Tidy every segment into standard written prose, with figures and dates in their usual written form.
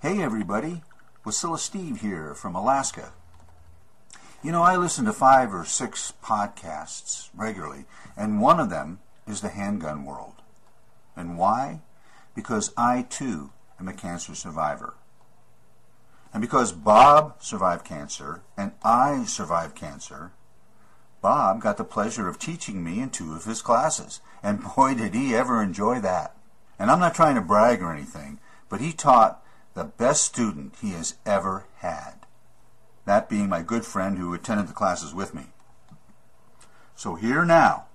Hey everybody, Wasilla Steve here from Alaska. You know, I listen to 5 or 6 podcasts regularly, and one of them is the Handgun World. And why? Because I too am a cancer survivor. And because Bob survived cancer and I survived cancer, Bob got the pleasure of teaching me in 2 of his classes, and boy did he ever enjoy that. And I'm not trying to brag or anything, but he taught the best student he has ever had. That being my good friend who attended the classes with me. So here now,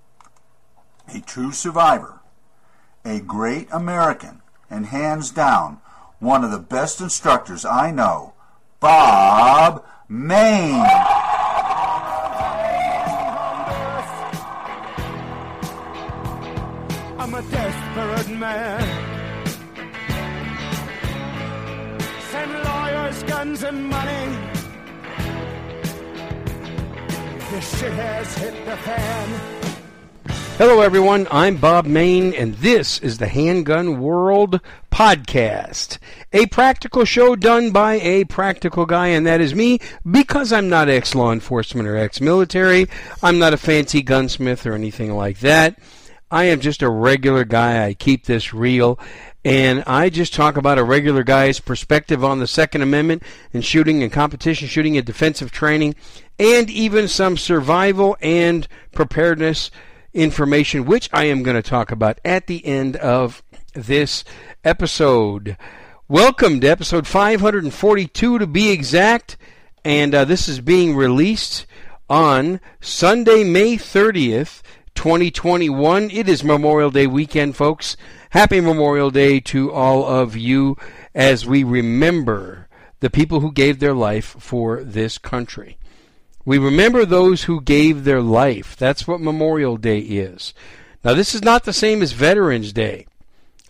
a true survivor, a great American, and hands down, one of the best instructors I know, Bob Mayne. I'm a desperate man. Send lawyers, guns, and money. This shit has hit the fan. Hello, everyone. I'm Bob Mayne, and this is the Handgun World Podcast, a practical show done by a practical guy, and that is me, because I'm not ex-law enforcement or ex-military. I'm not a fancy gunsmith or anything like that. I am just a regular guy. I keep this real, and I just talk about a regular guy's perspective on the Second Amendment and shooting and competition shooting and defensive training, and even some survival and preparedness information, which I am going to talk about at the end of this episode. Welcome to episode 542 to be exact, and this is being released on Sunday, May 30th, 2021. It is Memorial Day weekend, folks. Happy Memorial Day to all of you as we remember the people who gave their life for this country. We remember those who gave their life. That's what Memorial Day is. Now, this is not the same as Veterans Day.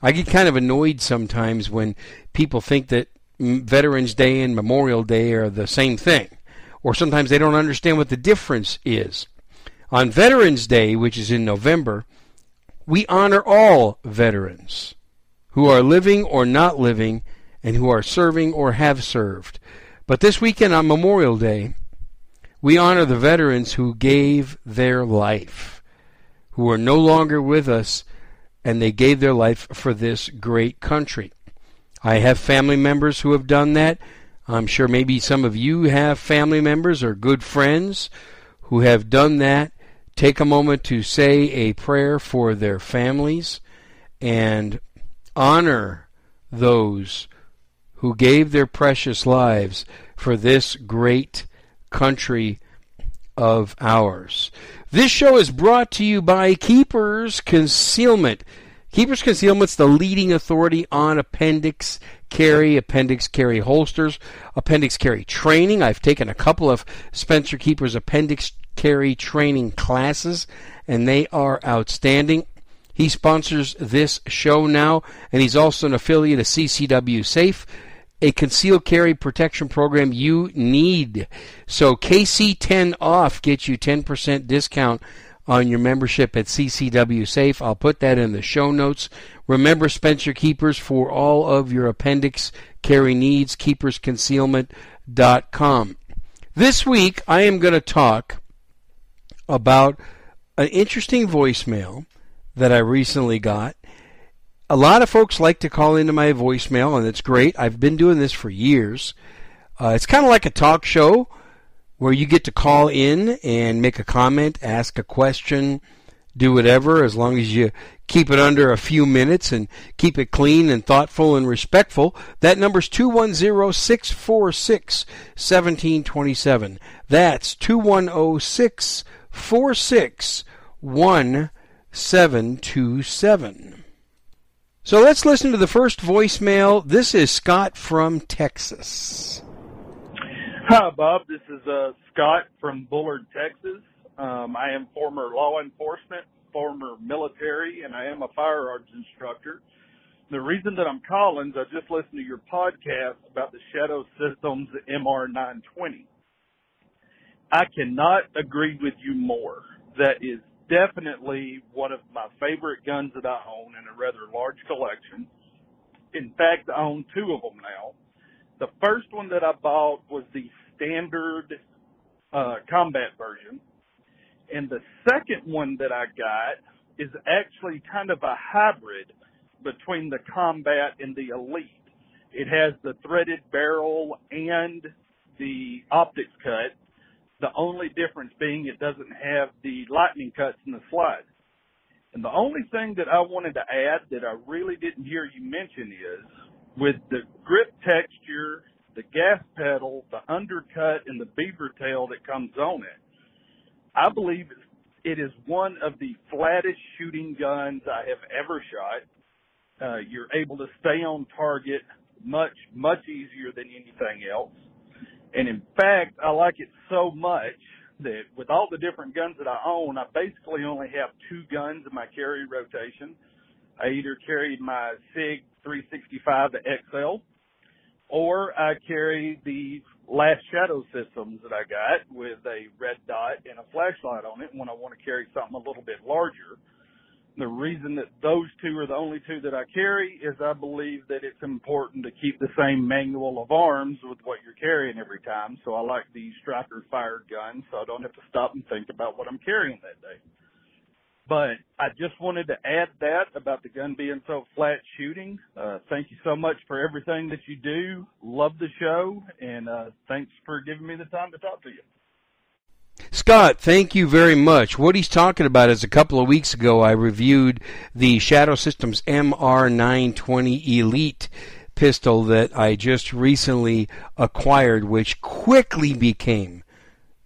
I get kind of annoyed sometimes when people think that Veterans Day and Memorial Day are the same thing, or sometimes they don't understand what the difference is. On Veterans Day, which is in November, we honor all veterans who are living or not living and who are serving or have served. But this weekend on Memorial Day, we honor the veterans who gave their life, who are no longer with us, and they gave their life for this great country. I have family members who have done that. I'm sure maybe some of you have family members or good friends who have done that. Take a moment to say a prayer for their families and honor those who gave their precious lives for this great country of ours. This show is brought to you by Keepers Concealment. Keepers Concealment's the leading authority on appendix carry holsters, appendix carry training. I've taken a couple of Spencer Keeper's appendix carry training classes, and they are outstanding. He sponsors this show now, and he's also an affiliate of CCW Safe, a concealed carry protection program you need. So KC10 off gets you 10% discount on your membership at CCW Safe. I'll put that in the show notes. Remember Spencer Keepers for all of your appendix carry needs, keepersconcealment.com. This week I am going to talk about an interesting voicemail that I recently got. A lot of folks like to call into my voicemail, and it's great. I've been doing this for years. It's kind of like a talk show where you get to call in and make a comment, ask a question, do whatever, as long as you keep it under a few minutes and keep it clean and thoughtful and respectful. That number's 210-646-1727. That's 210-646-1727. So let's listen to the first voicemail. This is Scott from Texas. Hi, Bob. This is Scott from Bullard, Texas. I am former law enforcement, former military, and I am a firearms instructor. The reason that I'm calling is I just listened to your podcast about the Shadow Systems MR920. I cannot agree with you more. That is definitely one of my favorite guns that I own in a rather large collection. In fact, I own 2 of them now. The first one that I bought was the standard combat version. And the second one that I got is actually kind of a hybrid between the combat and the elite. It has the threaded barrel and the optics cut. The only difference being it doesn't have the lightning cuts in the slide. And the only thing that I wanted to add that I really didn't hear you mention is with the grip texture, the gas pedal, the undercut, and the beaver tail that comes on it, I believe it is one of the flattest shooting guns I have ever shot. You're able to stay on target much, much easier than anything else. And in fact, I like it so much that with all the different guns that I own, I basically only have 2 guns in my carry rotation. I either carry my SIG 365 to XL, or I carry the Last Shadow systems that I got with a red dot and a flashlight on it when I want to carry something a little bit larger. The reason that those 2 are the only 2 that I carry is I believe that it's important to keep the same manual of arms with what you're carrying every time. So I like the striker fired gun, so I don't have to stop and think about what I'm carrying that day. But I just wanted to add that about the gun being so flat shooting. Thank you so much for everything that you do. Love the show, and thanks for giving me the time to talk to you. Scott, thank you very much. What he's talking about is a couple of weeks ago I reviewed the Shadow Systems MR920 Elite pistol that I just recently acquired, which quickly became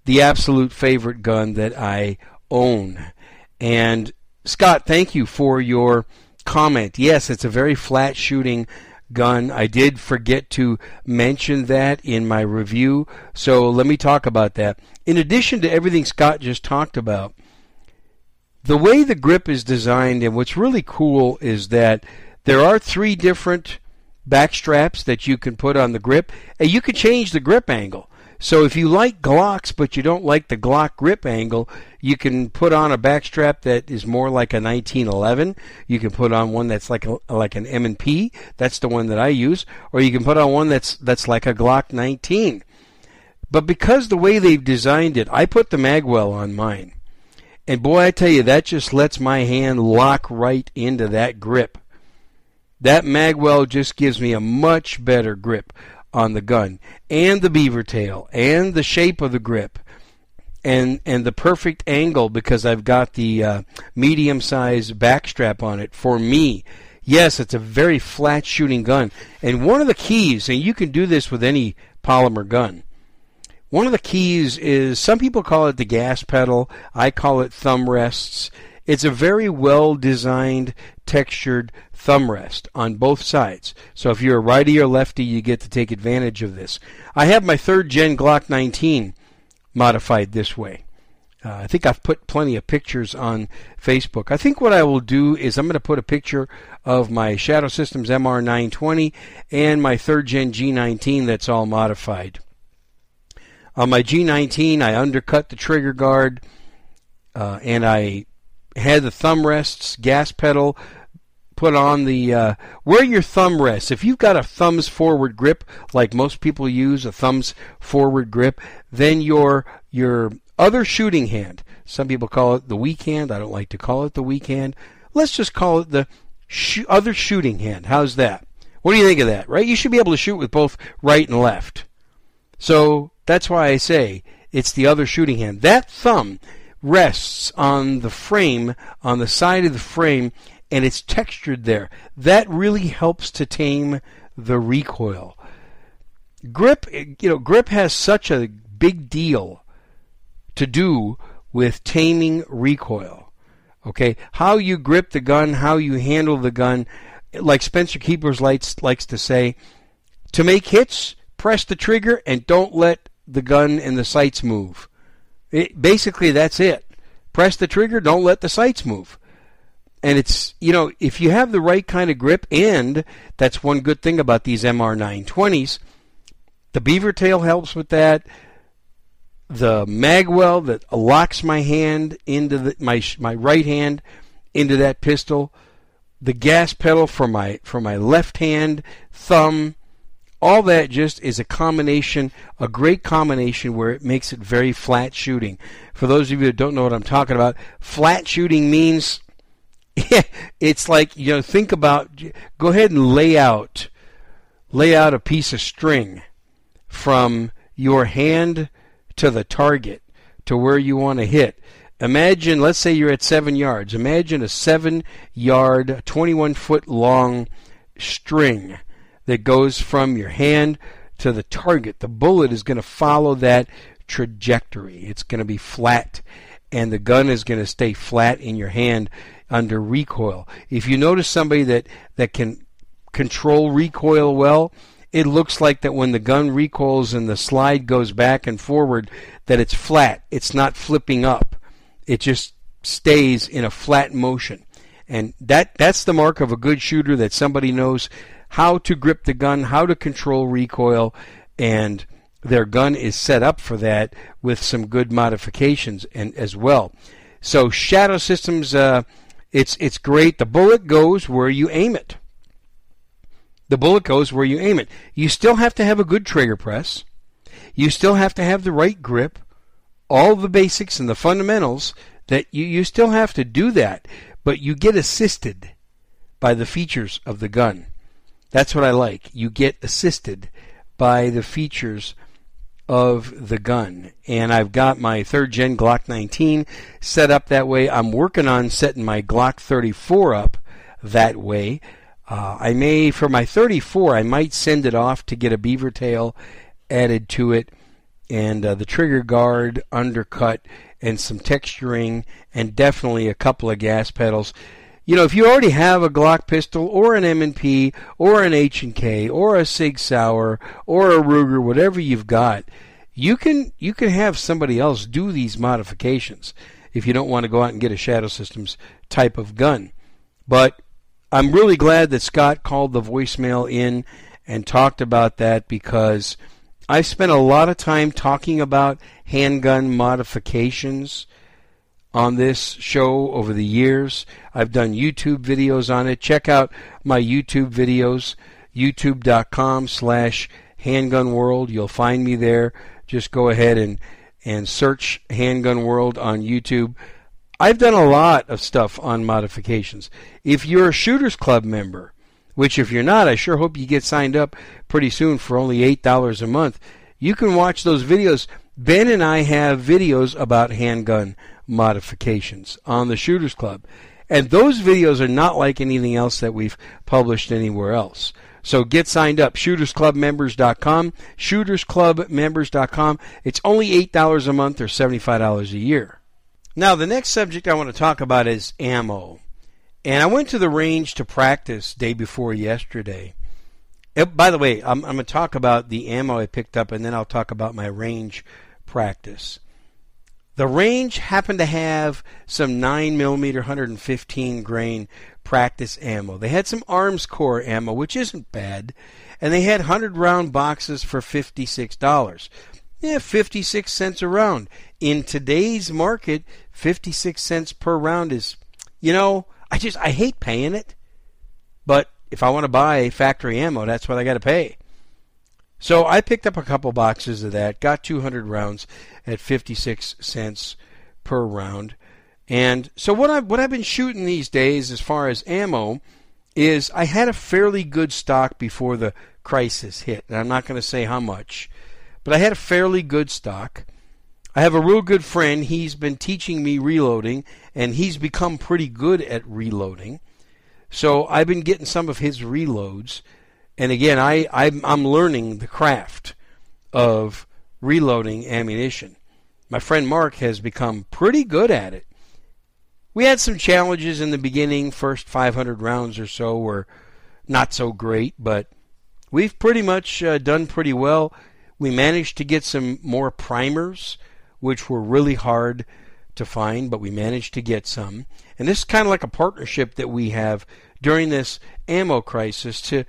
the absolute favorite gun that I own. And Scott, thank you for your comment. Yes, it's a very flat shooting gun. I did forget to mention that in my review, so let me talk about that. In addition to everything Scott just talked about, the way the grip is designed, and what's really cool is that there are 3 different back straps that you can put on the grip, and you can change the grip angle. So if you like Glocks but you don't like the Glock grip angle, you can put on a backstrap that is more like a 1911. You can put on one that's like an M&P. That's the one that I use. Or you can put on one that's like a Glock 19. But because the way they've designed it, I put the magwell on mine. And boy, I tell you, that just lets my hand lock right into that grip. That magwell just gives me a much better grip on the gun, and the beaver tail, and the shape of the grip, and the perfect angle because I've got the medium-sized backstrap on it. For me, yes, it's a very flat shooting gun. And one of the keys, and you can do this with any polymer gun, one of the keys is, some people call it the gas pedal, I call it thumb rests. It's a very well-designed, textured thumb rest on both sides. So if you're a righty or lefty, you get to take advantage of this. I have my 3rd gen Glock 19 modified this way. I think I've put plenty of pictures on Facebook. I think what I will do is I'm going to put a picture of my Shadow Systems MR920 and my 3rd gen G19 that's all modified. On my G19, I undercut the trigger guard, and I had the thumb rests, gas pedal, put on the, where your thumb rests. If you've got a thumbs forward grip, like most people use, a thumbs forward grip, then your other shooting hand, some people call it the weak hand, I don't like to call it the weak hand, let's just call it the other shooting hand. How's that? What do you think of that, right? You should be able to shoot with both right and left. So that's why I say it's the other shooting hand. That thumb rests on the frame, on the side of the frame, and it's textured there. That really helps to tame the recoil. Grip has such a big deal to do with taming recoil. Okay, how you grip the gun, how you handle the gun, like Spencer Keepers likes to say, to make hits, press the trigger and don't let the gun and the sights move. Basically, that's it. Press the trigger, don't let the sights move. And it's, if you have the right kind of grip, and that's one good thing about these MR920s, the beaver tail helps with that. The magwell that locks my hand into my right hand into that pistol, the gas pedal for my left hand, thumb, all that just is a combination, a great combination where it makes it very flat shooting. For those of you that don't know what I'm talking about, flat shooting means it's like, think about, go ahead and lay out a piece of string from your hand to the target to where you want to hit. Imagine, let's say you're at 7 yards. Imagine a 7-yard, 21-foot long string that goes from your hand to the target. The bullet is going to follow that trajectory. It's going to be flat, and the gun is going to stay flat in your hand under recoil. If you notice somebody that can control recoil well, it looks like that when the gun recoils and the slide goes back and forward, that it's flat. It's not flipping up. It just stays in a flat motion. And that's the mark of a good shooter, that somebody knows how to grip the gun, how to control recoil, and their gun is set up for that with some good modifications and as well. So Shadow Systems, it's great. The bullet goes where you aim it. The bullet goes where you aim it. You still have to have a good trigger press. You still have to have the right grip. All the basics and the fundamentals, that you still have to do that, but you get assisted by the features of the gun. That's what I like. You get assisted by the features of the gun. And I've got my 3rd Gen Glock 19 set up that way. I'm working on setting my Glock 34 up that way. I may, for my 34, I might send it off to get a beaver tail added to it, and the trigger guard undercut, and some texturing, and definitely a couple of gas pedals. If you already have a Glock pistol, or an M&P, or an H&K, or a Sig Sauer, or a Ruger, whatever you've got, you can have somebody else do these modifications if you don't want to go out and get a Shadow Systems type of gun. But I'm really glad that Scott called the voicemail in and talked about that, because I've spent a lot of time talking about handgun modifications on this show over the years. I've done YouTube videos on it. Check out my YouTube videos, youtube.com/Handgun World. You'll find me there. Just go ahead and search Handgun World on YouTube. I've done a lot of stuff on modifications. If you're a Shooters Club member, which if you're not, I sure hope you get signed up pretty soon for only $8 a month, you can watch those videos. Ben and I have videos about handgun modifications on the Shooters Club. And those videos are not like anything else that we've published anywhere else. So get signed up, shootersclubmembers.com, shootersclubmembers.com. It's only $8 a month or $75 a year. Now, the next subject I want to talk about is ammo. And I went to the range to practice day before yesterday. By the way, I'm going to talk about the ammo I picked up, and then I'll talk about my range practice. The range happened to have some 9mm 115 grain practice ammo. They had some Arms Corps ammo, which isn't bad, and they had 100-round boxes for $56. Yeah, 56 cents a round. In today's market, 56 cents per round is, I hate paying it. But if I want to buy factory ammo, that's what I got to pay. So I picked up a couple boxes of that, got 200 rounds at 56 cents per round. And so what I've been shooting these days as far as ammo is I had a fairly good stock before the crisis hit. And I'm not going to say how much, but I had a fairly good stock. I have a real good friend. He's been teaching me reloading, and he's become pretty good at reloading. So I've been getting some of his reloads. And again, I'm learning the craft of reloading ammunition. My friend Mark has become pretty good at it. We had some challenges in the beginning. First 500 rounds or so were not so great, but we've pretty much done pretty well. We managed to get some more primers, which were really hard to find, but we managed to get some. And this is kind of like a partnership that we have during this ammo crisis to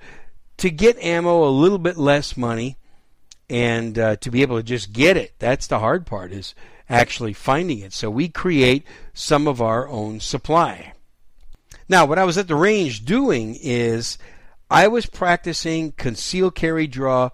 get ammo a little bit less money and to be able to just get it. That's the hard part, is actually finding it. So we create some of our own supply. Now, what I was at the range doing is I was practicing concealed carry draw